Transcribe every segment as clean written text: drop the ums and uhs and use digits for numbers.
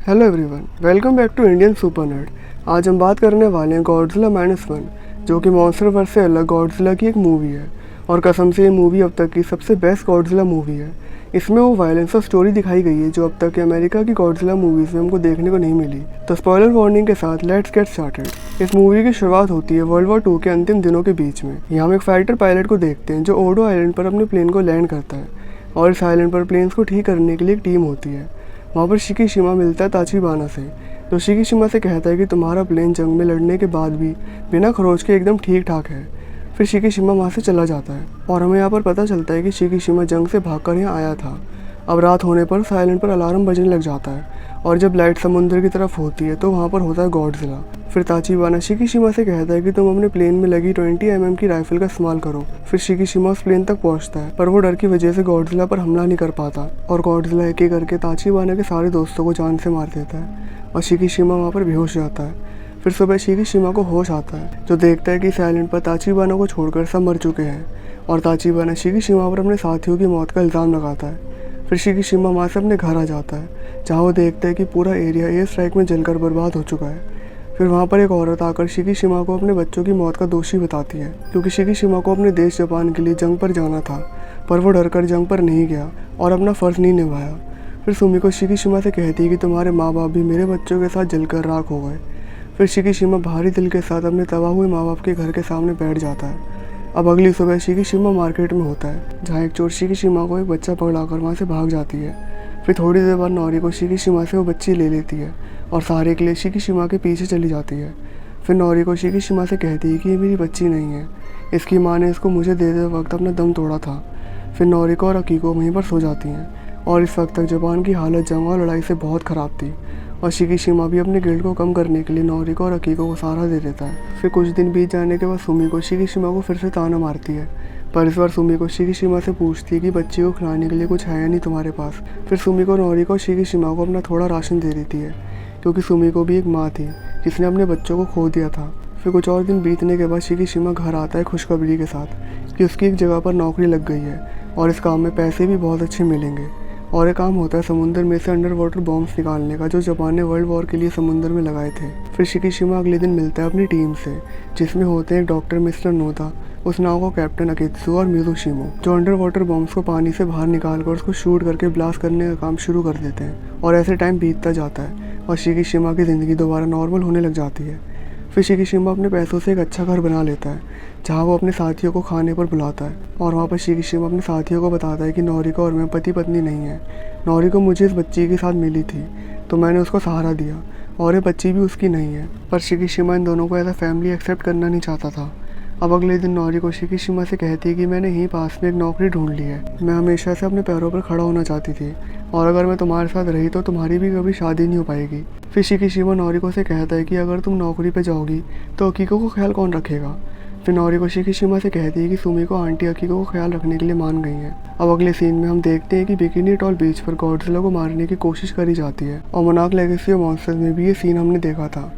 Hello everyone, welcome back to Indian super nerd. आज हम बात करने वाले हैं गॉडजिला -1, जो कि मॉन्स्टरवर्स से अलग गॉडजिला की एक मूवी है। और कसम से ये मूवी अब तक की सबसे बेस्ट गॉडजिला मूवी है। इसमें वो वायलेंस और स्टोरी दिखाई गई है जो अब तक के अमेरिका की गॉडजिला मूवीज़ में हमको देखने को नहीं मिली। तो स्पॉइलर वार्निंग के साथ लेट्स गेट स्टार्टेड। इस मूवी की शुरुआत होती है वर्ल्ड वॉर 2 के अंतिम दिनों के बीच में। यहाँ हम एक फाइटर पायलट को देखते हैं जो ओडो आइलैंड पर अपने प्लेन को लैंड करता है। और इस आइलैंड पर प्लेन्स को ठीक करने के लिए एक टीम होती है। वहाँ पर शिकीशिमा मिलता है ताचिबाना से, तो शिकीशिमा से कहता है कि तुम्हारा प्लेन जंग में लड़ने के बाद भी बिना खरोच के एकदम ठीक ठाक है। फिर शिकीशिमा वहाँ से चला जाता है और हमें यहाँ पर पता चलता है कि शिकीशिमा जंग से भागकर यहाँ आया था। अब रात होने पर साइलेंट पर अलार्म बजने लग जाता है और जब लाइट समुद्र की तरफ होती है तो वहाँ पर होता है गॉडजिला। फिर ताचिबाना शिकीशिमा से कहता है कि तुम अपने प्लेन में लगी 20 mm की राइफल का इस्तेमाल करो। फिर शिकीशिमा उस प्लेन तक पहुँचता है पर वो डर की वजह से गॉडजिला पर हमला नहीं कर पाता और गॉडजिला एक एक करके ताचिबाना के सारे दोस्तों को जान से मार देता है और शिकीशिमा वहाँ पर बेहोश जाता है। फिर सुबह शिकीशिमा को होश आता है जो देखता है कि इस आइलैंड पर ताचिबाना को छोड़कर सब मर चुके हैं और ताचिबाना शिकीशिमा पर अपने साथियों की मौत का इल्ज़ाम लगाता है। फिर शिकीशिमा वहाँ से अपने घर आ जाता है जहाँ वो देखता है कि पूरा एरिया एयर स्ट्राइक में जलकर बर्बाद हो चुका है। फिर वहाँ पर एक औरत आकर शिकीशिमा को अपने बच्चों की मौत का दोषी बताती है क्योंकि शिकीशिमा को अपने देश जापान के लिए जंग पर जाना था पर वो डरकर जंग पर नहीं गया और अपना फ़र्ज़ नहीं निभाया। फिर सुमिको शिकीशिमा से कहती है कि तुम्हारे माँ बाप भी मेरे बच्चों के साथ जलकर राख हो गए। फिर शिकीशिमा भारी दिल के साथ अपने तबाह हुए माँ बाप के घर के सामने बैठ जाता है। अब अगली सुबह शिकीशिमा मार्केट में होता है जहाँ एक चोर शिकीशिमा को एक बच्चा पकड़ाकर वहाँ से भाग जाती है। फिर थोड़ी देर बाद नोरिको शिकीशिमा से वो बच्ची ले लेती है और सहारे के लिए शिकीशिमा के पीछे चली जाती है। फिर नोरिको शिकीशिमा से कहती है कि ये मेरी बच्ची नहीं है, इसकी माँ ने इसको मुझे देते वक्त अपना दम तोड़ा था। फिर नोरिको और अकीको वहीं पर सो जाती हैं और इस वक्त तक जापान की हालत जंग और लड़ाई से बहुत ख़राब थी और शिकीशिमा भी अपने गिल्ट को कम करने के लिए नोरिको और अकीको को सहारा दे देता है। फिर कुछ दिन बीत जाने के बाद सुमिको शिकीशिमा को फिर से ताना मारती है पर इस बार सुमिको शिकीशिमा से पूछती है कि बच्ची को खिलाने के लिए कुछ है या नहीं तुम्हारे पास। फिर सुमिको नोरिको शिकीशिमा को अपना थोड़ा राशन दे देती है क्योंकि सुमिको भी एक माँ थी जिसने अपने बच्चों को खो दिया था। फिर कुछ और दिन बीतने के बाद शिकीशिमा घर आता है खुशखबरी के साथ कि उसकी एक जगह पर नौकरी लग गई है और इस काम में पैसे भी बहुत अच्छे मिलेंगे। और एक काम होता है समुद्र में से अंडर वाटर बॉम्ब्स निकालने का जो जापान ने वर्ल्ड वॉर के लिए समुद्र में लगाए थे। फिर शिकीशिमा अगले दिन मिलता है अपनी टीम से जिसमें होते हैं डॉक्टर मिस्टर नोदा, उस नाव को कैप्टन अकित्सु और मिज़ुशिमो, जो अंडर वाटर बॉम्ब्स को पानी से बाहर निकाल कर उसको शूट करके ब्लास्ट करने का काम शुरू कर देते हैं। और ऐसे टाइम बीतता जाता है और शिकीशिमा की ज़िंदगी दोबारा नॉर्मल होने लग जाती है। फिर शिकीशिमा अपने पैसों से एक अच्छा घर बना लेता है जहाँ वो अपने साथियों को खाने पर बुलाता है और वहाँ पर शिकीशिमा अपने साथियों को बताता है कि नोरिको और मैं पति पत्नी नहीं है। नोरिको मुझे इस बच्ची के साथ मिली थी तो मैंने उसको सहारा दिया और ये बच्ची भी उसकी नहीं है। पर शिकीशिमा इन दोनों को एज अ फैमिली एक्सेप्ट करना नहीं चाहता था। अब अगले दिन नोरिको शिकीशिमा से कहती है कि मैंने यहीं पास में एक नौकरी ढूंढ ली है, मैं हमेशा से अपने पैरों पर खड़ा होना चाहती थी और अगर मैं तुम्हारे साथ रही तो तुम्हारी भी कभी शादी नहीं हो पाएगी। फिर शिकीशिमा नोरिको से कहता है कि अगर तुम नौकरी पे जाओगी तो अकीको को ख्याल कौन रखेगा। फिर नोरिको शिकीशिमा से कहती है कि सुमिको आंटी अकीको को ख्याल रखने के लिए मान गई हैं। अब अगले सीन में हम देखते हैं कि बिकिनी अटॉल बीच पर गॉडजिला को मारने की कोशिश करी जाती है और मोनार्क लेगेसी ऑफ मॉन्स्टर्स में भी ये सीन हमने देखा था।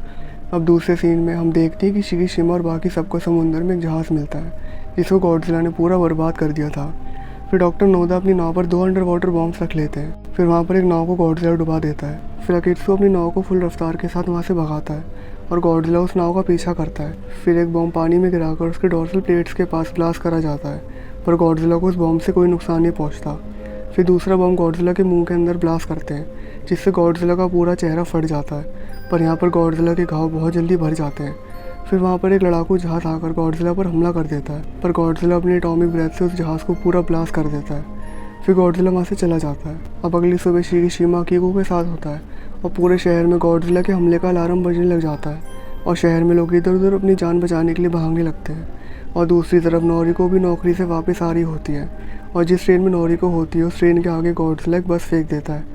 अब दूसरे सीन में हम देखते हैं कि शिकीशिमा और बाकी सबको समुद्र में एक जहाज़ मिलता है जिसको गॉडजिला ने पूरा बर्बाद कर दिया था। फिर डॉक्टर नोदा अपनी नाव पर 2 अंडर वाटर बॉम्ब्स रख लेते हैं। फिर वहाँ पर एक नाव को गॉडजिला डुबा देता है। फिर अकित्सु अपनी नाव को फुल रफ्तार के साथ वहाँ से भगाता है और गॉडजिला उस नाव का पीछा करता है। फिर एक बॉम्ब पानी में गिराकर उसके डॉर्सल प्लेट्स के पास ब्लास्ट करा जाता है पर गॉडजिला को उस बॉम्ब से कोई नुकसान नहीं पहुँचता। फिर दूसरा बॉम्ब गॉडजिला के मुंह के अंदर ब्लास्ट करते हैं जिससे गॉडजिला का पूरा चेहरा फट जाता है पर यहाँ पर गॉडजिला के घाव बहुत जल्दी भर जाते हैं। फिर वहाँ पर एक लड़ाकू जहाज़ आकर गॉडजिला पर हमला कर देता है पर गॉडजिला अपनी एटॉमिक ब्रेथ से उस जहाज़ को पूरा ब्लास्ट कर देता है। फिर गॉडजिला वहाँ से चला जाता है। अब अगली सुबह शिकीशिमा अकीको के साथ होता है और पूरे शहर में गॉडजिला के हमले का अलार्म बजने लग जाता है और शहर में लोग इधर उधर अपनी जान बचाने के लिए भागने लगते हैं। और दूसरी तरफ नोरिको भी नौकरी से वापस आ रही होती है और जिस ट्रेन में नोरिको होती है उस ट्रेन के आगे गॉडजिला एक बस फेंक देता है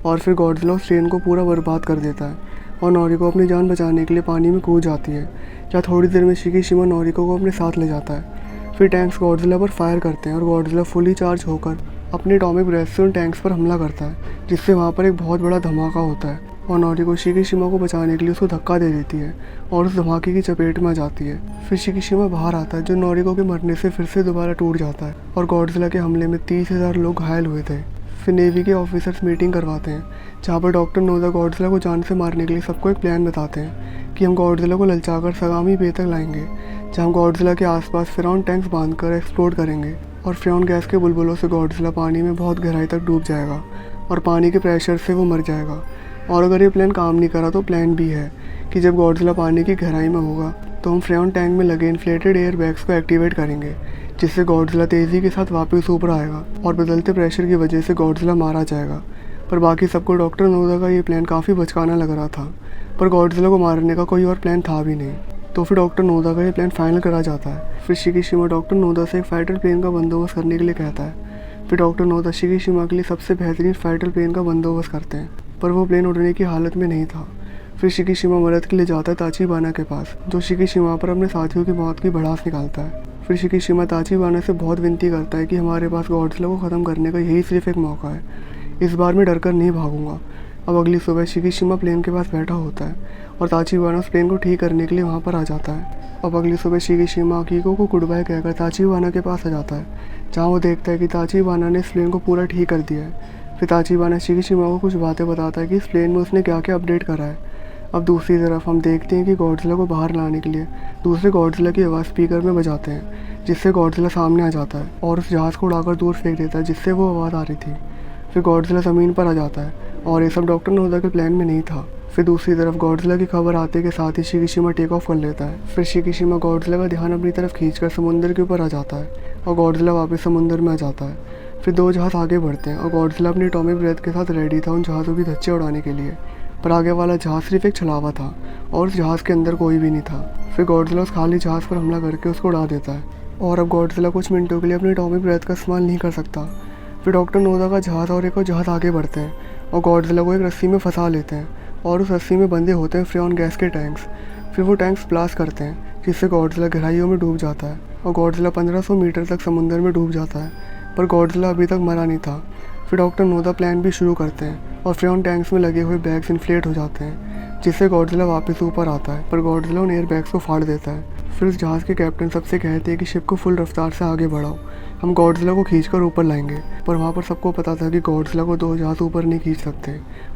और फिर गॉडजिला उस ट्रेन को पूरा बर्बाद कर देता है और नोरिको अपनी जान बचाने के लिए पानी में कूद जाती है जहाँ थोड़ी देर में शिकीशिमा नोरिको को अपने साथ ले जाता है। फिर टैंक्स गॉडजिला पर फायर करते हैं और गॉडजिला फुली चार्ज होकर अपनी एटॉमिक ब्रेथ से उन टैंक्स पर हमला करता है जिससे वहाँ पर एक बहुत बड़ा धमाका होता है और नोरिको शिकीशिमा को बचाने के लिए उसको धक्का दे देती है और उस धमाके की चपेट में आ जाती है। फिर शिकीशिमा बाहर आता है जो नोरिको के मरने से फिर से दोबारा टूट जाता है और गॉडजिला के हमले में 30,000 लोग घायल हुए थे। फिर नेवी के ऑफिसर्स मीटिंग करवाते हैं जहाँ पर डॉक्टर नोदा गॉडजिला को जान से मारने के लिए सबको एक प्लान बताते हैं कि हम गॉडजिला को ललचाकर सगामी बे तक लाएंगे, जहाँ गॉडजिला के आसपास फ्रॉन टैंक्स बांधकर एक्सप्लोड करेंगे और फ्रॉन गैस के बुलबुलों से गॉडजिला पानी में बहुत गहराई तक डूब जाएगा और पानी के प्रेशर से वो मर जाएगा। और अगर ये प्लान काम नहीं करा तो प्लान बी है कि जब गॉडजिला पानी की गहराई में होगा तो हम फ्रॉन टैंक में लगे इन्फ्लेटेड एयर बैग्स को एक्टिवेट करेंगे, जिससे गॉडजिला तेज़ी के साथ वापस ऊपर आएगा और बदलते प्रेशर की वजह से गॉडजिला मारा जाएगा। पर बाकी सबको डॉक्टर नोदा का ये प्लान काफ़ी बचकाना लग रहा था, पर गॉडजिला को मारने का कोई और प्लान था भी नहीं। तो फिर डॉक्टर नोदा का ये प्लान फाइनल करा जाता है। फिर शिकीशिमा डॉक्टर नोदा से एक फाइटर प्लेन का बंदोबस्त करने के लिए कहता है। फिर डॉक्टर नोदा शिकीशिमा के लिए सबसे बेहतरीन फाइटर प्लेन का बंदोबस्त करते हैं, पर वो प्लेन उड़ने की हालत में नहीं था। फिर शिकीशिमा मदद के लिए जाता है ताचिबाना के पास, जो शिकीशिमा पर अपने साथियों की मौत की भड़ास निकालता है। फिर शिकीशिमा ताचिबाना से बहुत विनती करता है कि हमारे पास गॉडजिला को ख़त्म करने का यही सिर्फ एक मौका है, इस बार मैं डरकर नहीं भागूंगा। अब अगली सुबह शिकीशिमा प्लेन के पास बैठा होता है और ताचिबाना उस प्लेन को ठीक करने के लिए वहाँ पर आ जाता है। अब अगली सुबह शिकीशिमा अकीको को गुड बाय कहकर ताचिबाना के पास आ जाता है, जहाँ वो देखता है कि ताचिबाना ने इस प्लेन को पूरा ठीक कर दिया है। फिर ताचिबाना शिकीशिमा को कुछ बातें बताता है कि इस प्लेन में उसने क्या क्या अपडेट करा है। अब दूसरी तरफ हम देखते हैं कि गॉडजिला को बाहर लाने के लिए दूसरे गॉडजिला की आवाज़ स्पीकर में बजाते हैं, जिससे गॉडजिला सामने आ जाता है और उस जहाज़ को उड़ाकर दूर फेंक देता है जिससे वो आवाज़ आ रही थी। फिर गॉडजिला ज़मीन पर आ जाता है और ये सब डॉक्टर नोदा के प्लान में नहीं था। फिर दूसरी तरफ गॉडजिला की खबर आते के साथ ही शिकीशिमा टेक ऑफ कर लेता है। फिर शिकीशिमा गॉडजिला का ध्यान अपनी तरफ खींचकर समुद्र के ऊपर आ जाता है और गॉडजिला वापस समुद्र में आ जाता है। फिर दो जहाज़ आगे बढ़ते हैं और गॉडजिला अपनी एटॉमिक ब्रेथ के साथ रेडी था उन जहाज़ों की धज्जियाँ उड़ाने के लिए, पर आगे वाला जहाज़ सिर्फ एक छलावा था और उस जहाज़ के अंदर कोई भी नहीं था। फिर गॉडजिला उस खाली जहाज़ पर हमला करके उसको उड़ा देता है और अब गॉडजिला कुछ मिनटों के लिए अपनी एटॉमिक ब्रेथ का इस्तेमाल नहीं कर सकता। फिर डॉक्टर नोदा का जहाज़ और एक और जहाज़ आगे बढ़ते हैं और गॉडजिला को एक रस्सी में फंसा लेते हैं और उस रस्सी में बंधे होते हैं फ्रॉन गैस के टैंक्स। फिर वो टैंक्स ब्लास्ट करते हैं, जिससे गॉडजिला गहराइयों में डूब जाता है और गॉडजिला 1500 मीटर तक समुद्र में डूब जाता है, पर गॉडजिला अभी तक मरा नहीं था। फिर डॉक्टर नोदा प्लान भी शुरू करते हैं और फ्रॉन टैंक्स में लगे हुए बैग्स इन्फ्लेट हो जाते हैं, जिससे गॉडजिला वापस ऊपर आता है, पर गॉडजिला उन एयर बैग्स को फाड़ देता है। फिर उस जहाज़ के कैप्टन सबसे कहते हैं कि शिप को फुल रफ्तार से आगे बढ़ाओ, हम गॉडजिला को खींचकर ऊपर लाएंगे। पर वहाँ पर सबको पता था कि गॉडजिला को दो जहाज़ ऊपर नहीं खींच सकते,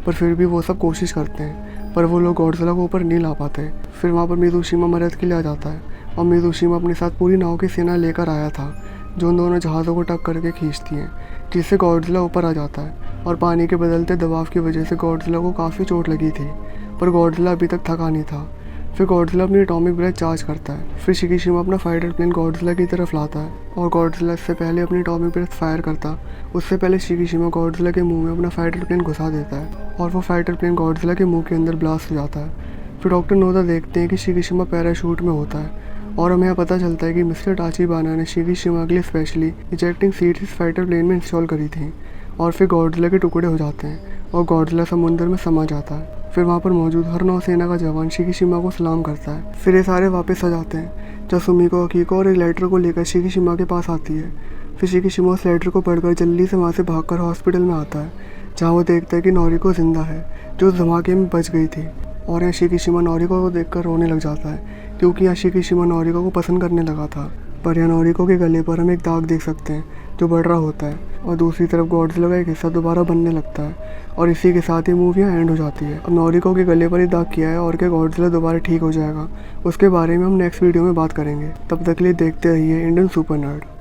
पर फिर भी वो सब कोशिश करते हैं, पर वो लोग गॉडजिला को ऊपर नहीं ला पाते। फिर वहाँ पर मिज़ुशिमा मदद के लिए आ जाता है और मिज़ुशिमा अपने साथ पूरी नाव की सेना लेकर आया था, जो उन दोनों जहाज़ों को टक करके खींचती हैं, जिससे गॉडजिला ऊपर आ जाता है और पानी के बदलते दबाव की वजह से गॉडजिला को काफ़ी चोट लगी थी, पर गॉडजिला अभी तक थका नहीं था। फिर गॉडजिला अपनी एटॉमिक ब्रेथ चार्ज करता है। फिर शिकीशिमा अपना फाइटर प्लेन गॉडजिला की तरफ लाता है और गॉडजिला इससे पहले अपनी एटॉमिक ब्रेथ फायर करता उससे पहले शिकीशिमा गॉडजिला के मुंह में अपना फाइटर प्लेन घुसा देता है और वो फाइटर प्लेन गॉडजिला के मुंह के अंदर ब्लास्ट हो जाता है। फिर डॉक्टर नोदा देखते हैं कि शिकीशिमा पैराशूट में होता है और हमें यहाँ पता चलता है कि मिस्टर ताचिबाना ने शिकीशिमा के लिए स्पेशली इजेक्टिंग सीट इस फाइटर प्लेन में इंस्टॉल करी थी। और फिर गॉडजिला के टुकड़े हो जाते हैं और गॉडजिला समुद्र में समा जाता है। फिर वहाँ पर मौजूद हर नौसेना का जवान शिकीशिमा को सलाम करता है। फिर ये सारे वापस आ जाते हैं जब सुमिको अकीको और एक लेटर को लेकर शिकीशिमा के पास आती है। फिर शिकीशिमा उस लेटर को पढ़कर जल्दी से वहाँ से भागकर हॉस्पिटल में आता है, जहाँ वो देखता है कि नोरिको जिंदा है, जो उस धमाके में बच गई थी। और यहाँ शिकीशिमा नोरिको को देखकर रोने लग जाता है, क्योंकि यहाँ शिकीशिमा नोरिको को पसंद करने लगा था। पर यहाँ नोरिको के गले पर हम एक दाग देख सकते हैं जो बढ़ रहा होता है और दूसरी तरफ गॉडजिला का एक हिस्सा दोबारा बनने लगता है और इसी के साथ ही मूवी एंड हो जाती है। अब नोरिको के गले पर ही दाग किया है और क्या गॉडजिला दोबारा ठीक हो जाएगा, उसके बारे में हम नेक्स्ट वीडियो में बात करेंगे। तब तक के लिए देखते रहिए इंडियन सुपर नर्ड।